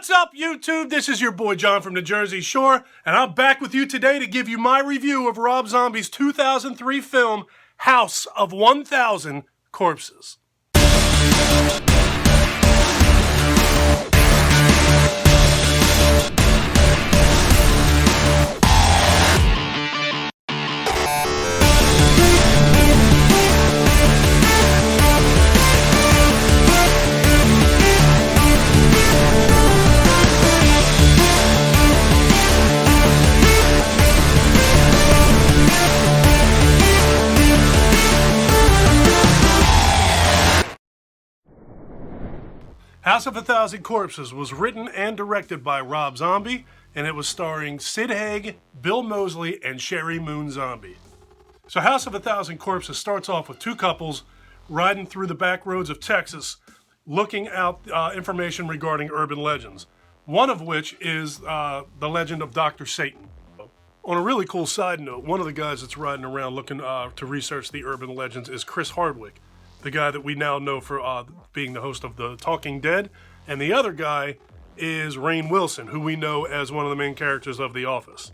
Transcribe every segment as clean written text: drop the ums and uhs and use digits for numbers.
What's up, YouTube? This is your boy John from the Jersey Shore, and I'm back with you today to give you my review of Rob Zombie's 2003 film, House of 1000 Corpses. House of 1000 Corpses was written and directed by Rob Zombie, and it was starring Sid Haig, Bill Moseley, and Sheri Moon Zombie. So House of 1000 Corpses starts off with two couples riding through the back roads of Texas, looking out information regarding urban legends, one of which is the legend of Dr. Satan. On a really cool side note, one of the guys that's riding around looking to research the urban legends is Chris Hardwick, the guy that we now know for being the host of The Talking Dead, and the other guy is Rainn Wilson, who we know as one of the main characters of The Office.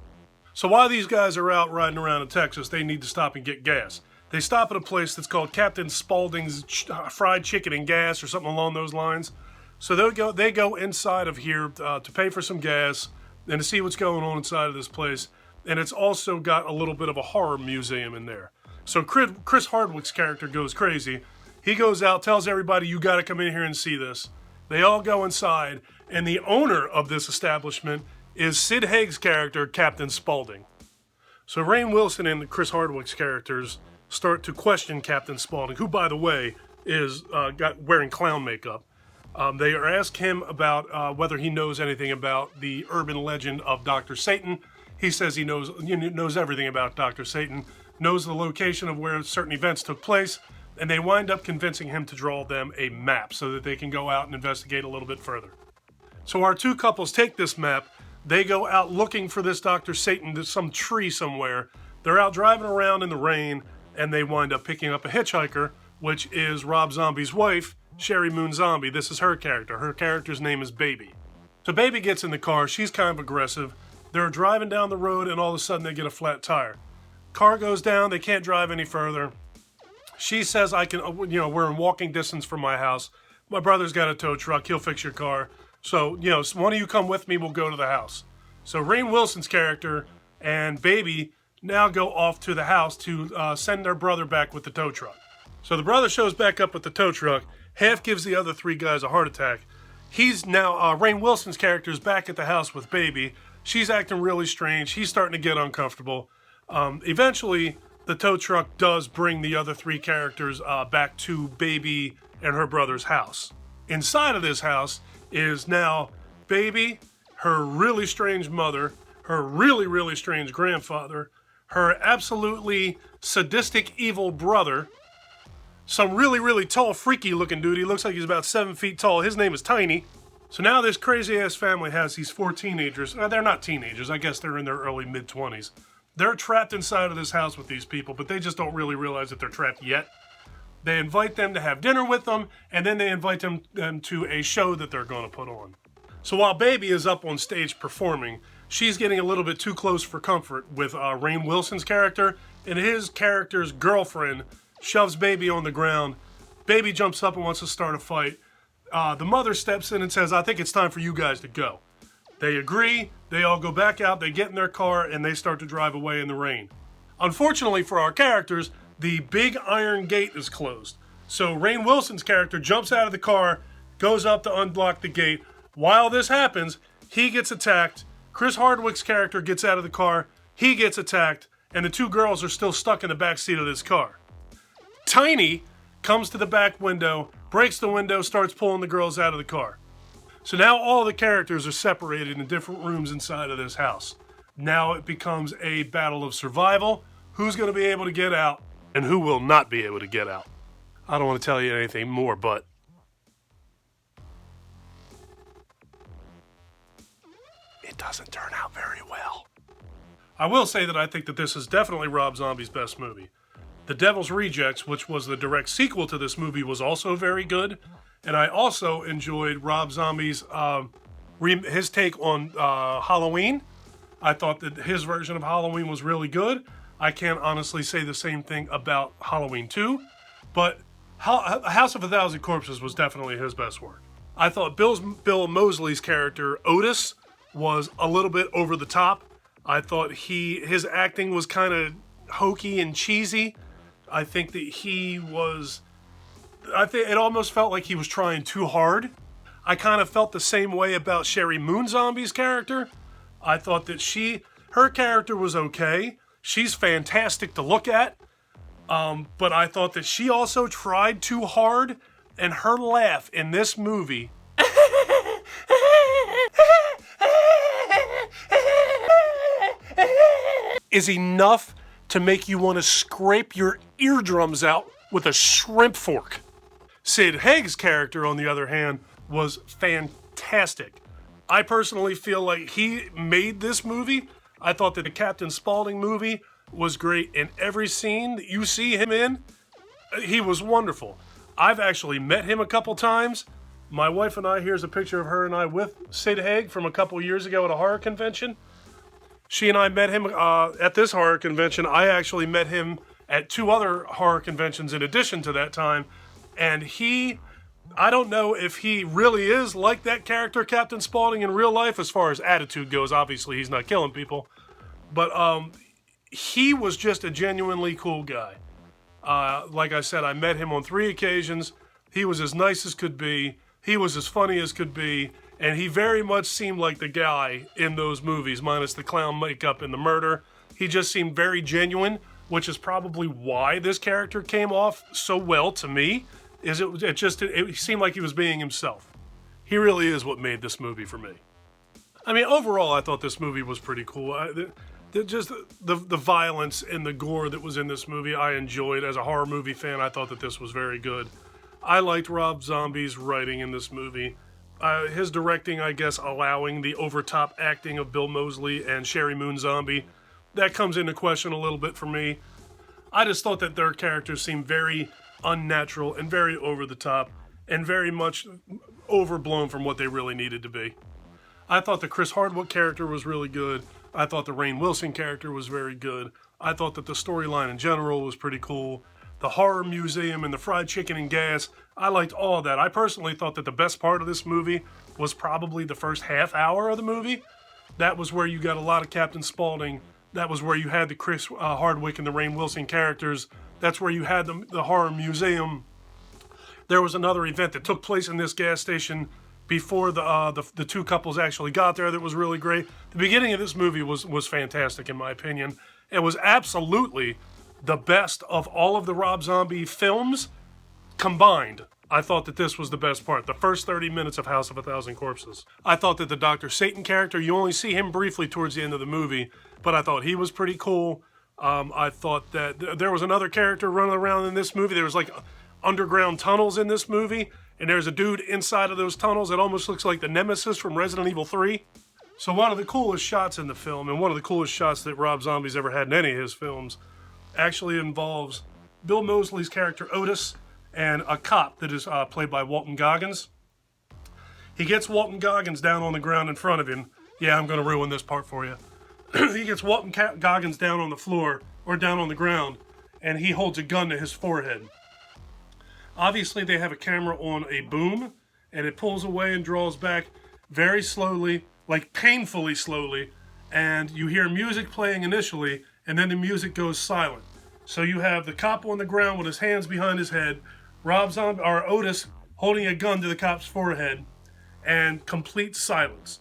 So while these guys are out riding around in Texas, they need to stop and get gas. They stop at a place that's called Captain Spalding's Fried Chicken and Gas, or something along those lines. So they go inside of here to pay for some gas and to see what's going on inside of this place. And it's also got a little bit of a horror museum in there. So Chris Hardwick's character goes crazy. He goes out, tells everybody, you got to come in here and see this. They all go inside, and the owner of this establishment is Sid Haig's character, Captain Spalding. So Rainn Wilson and Chris Hardwick's characters start to question Captain Spalding, who, by the way, is wearing clown makeup. They ask him about whether he knows anything about the urban legend of Dr. Satan. He says he knows everything about Dr. Satan, knows the location of where certain events took place, and they wind up convincing him to draw them a map so that they can go out and investigate a little bit further. So our two couples take this map, they go out looking for this Dr. Satan, there's some tree somewhere. They're out driving around in the rain, and they wind up picking up a hitchhiker, which is Rob Zombie's wife, Sheri Moon Zombie. This is her character. Her character's name is Baby. So Baby gets in the car, she's kind of aggressive. They're driving down the road, and all of a sudden they get a flat tire. Car goes down, they can't drive any further. She says, we're in walking distance from my house. My brother's got a tow truck. He'll fix your car. So, one of you come with me. We'll go to the house. So Rainn Wilson's character and Baby now go off to the house to send their brother back with the tow truck. So the brother shows back up with the tow truck. Half gives the other three guys a heart attack. He's now, Rainn Wilson's character is back at the house with Baby. She's acting really strange. He's starting to get uncomfortable. Eventually, the tow truck does bring the other three characters back to Baby and her brother's house. Inside of this house is now Baby, her really strange mother, her really, really strange grandfather, her absolutely sadistic evil brother, some really, really tall, freaky looking dude. He looks like he's about 7 feet tall. His name is Tiny. So now this crazy ass family has these 4 teenagers. They're not teenagers. I guess they're in their early mid-20s. They're trapped inside of this house with these people, but they just don't really realize that they're trapped yet. They invite them to have dinner with them, and then they invite them to a show that they're going to put on. So while Baby is up on stage performing, she's getting a little bit too close for comfort with Rainn Wilson's character, and his character's girlfriend shoves Baby on the ground. Baby jumps up and wants to start a fight. The mother steps in and says, I think it's time for you guys to go. They agree, they all go back out, they get in their car, and they start to drive away in the rain. Unfortunately for our characters, the big iron gate is closed. So Rainn Wilson's character jumps out of the car, goes up to unblock the gate. While this happens, he gets attacked. Chris Hardwick's character gets out of the car, he gets attacked, and the two girls are still stuck in the back seat of this car. Tiny comes to the back window, breaks the window, starts pulling the girls out of the car. So now all the characters are separated in different rooms inside of this house. Now it becomes a battle of survival. Who's going to be able to get out and who will not be able to get out? I don't want to tell you anything more, but it doesn't turn out very well. I will say that I think that this is definitely Rob Zombie's best movie. The Devil's Rejects, which was the direct sequel to this movie, was also very good. And I also enjoyed Rob Zombie's his take on Halloween. I thought that his version of Halloween was really good. I can't honestly say the same thing about Halloween 2, but House of a Thousand Corpses was definitely his best work. I thought Bill Moseley's character, Otis, was a little bit over the top. I thought his acting was kind of hokey and cheesy. I think that it almost felt like he was trying too hard. I kind of felt the same way about Sheri Moonzombie's character. I thought that her character was okay. She's fantastic to look at. But I thought that she also tried too hard, and her laugh in this movie is enough to make you want to scrape your eardrums out with a shrimp fork. Sid Haig's character, on the other hand, was fantastic. I personally feel like he made this movie. I thought that the Captain Spalding movie was great in every scene that you see him in. He was wonderful. I've actually met him a couple times. My wife and I, here's a picture of her and I with Sid Haig from a couple years ago at a horror convention. She and I met him at this horror convention. I actually met him at 2 other horror conventions in addition to that time. And I don't know if he really is like that character, Captain Spaulding, in real life, as far as attitude goes. Obviously, he's not killing people. But he was just a genuinely cool guy. Like I said, I met him on 3 occasions. He was as nice as could be. He was as funny as could be. And he very much seemed like the guy in those movies, minus the clown makeup and the murder. He just seemed very genuine, which is probably why this character came off so well to me. It seemed like he was being himself. He really is what made this movie for me. I mean, overall, I thought this movie was pretty cool. The violence and the gore that was in this movie, I enjoyed. As a horror movie fan, I thought that this was very good. I liked Rob Zombie's writing in this movie. His directing, I guess, allowing the over-top acting of Bill Moseley and Sheri Moonzombie, that comes into question a little bit for me. I just thought that their characters seemed very unnatural and very over the top and very much overblown from what they really needed to be. I thought the Chris Hardwick character was really good. I thought the Rainn Wilson character was very good. I thought that the storyline in general was pretty cool. The horror museum and the fried chicken and gas, I liked all of that. I personally thought that the best part of this movie was probably the first half hour of the movie. That was where you got a lot of Captain Spaulding. That was where you had the Chris Hardwick and the Rainn Wilson characters. That's where you had the horror museum. There was another event that took place in this gas station before the 2 couples actually got there that was really great. The beginning of this movie was fantastic, in my opinion. It was absolutely the best of all of the Rob Zombie films combined. I thought that this was the best part. The first 30 minutes of House of a Thousand Corpses. I thought that the Dr. Satan character, you only see him briefly towards the end of the movie, but I thought he was pretty cool. I thought that there was another character running around in this movie. There was like underground tunnels in this movie, and there's a dude inside of those tunnels that almost looks like the Nemesis from Resident Evil 3. So one of the coolest shots in the film, and one of the coolest shots that Rob Zombie's ever had in any of his films, actually involves Bill Moseley's character Otis and a cop that is played by Walton Goggins. He gets Walton Goggins down on the ground in front of him. Yeah, I'm going to ruin this part for you. He gets Walton Goggins down on the floor, or down on the ground, and he holds a gun to his forehead. Obviously, they have a camera on a boom, and it pulls away and draws back very slowly, like painfully slowly, and you hear music playing initially, and then the music goes silent. So you have the cop on the ground with his hands behind his head, Otis holding a gun to the cop's forehead, and complete silence.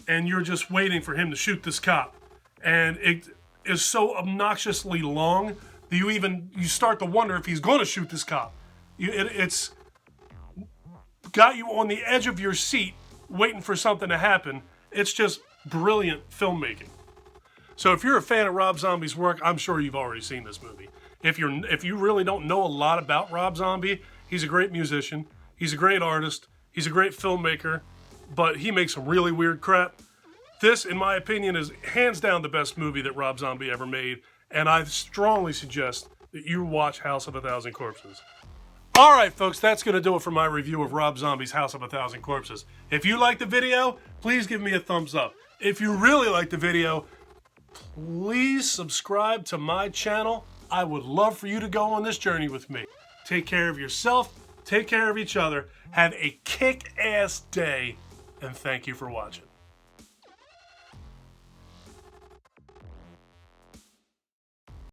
And you're just waiting for him to shoot this cop. And it is so obnoxiously long that you start to wonder if he's going to shoot this cop. It's got you on the edge of your seat waiting for something to happen. It's just brilliant filmmaking. So if you're a fan of Rob Zombie's work, I'm sure you've already seen this movie. If you really don't know a lot about Rob Zombie, he's a great musician, he's a great artist, he's a great filmmaker, but he makes some really weird crap. This, in my opinion, is hands down the best movie that Rob Zombie ever made, and I strongly suggest that you watch House of a Thousand Corpses. All right, folks, that's going to do it for my review of Rob Zombie's House of a Thousand Corpses. If you liked the video, please give me a thumbs up. If you really liked the video, please subscribe to my channel. I would love for you to go on this journey with me. Take care of yourself, take care of each other, have a kick-ass day, and thank you for watching.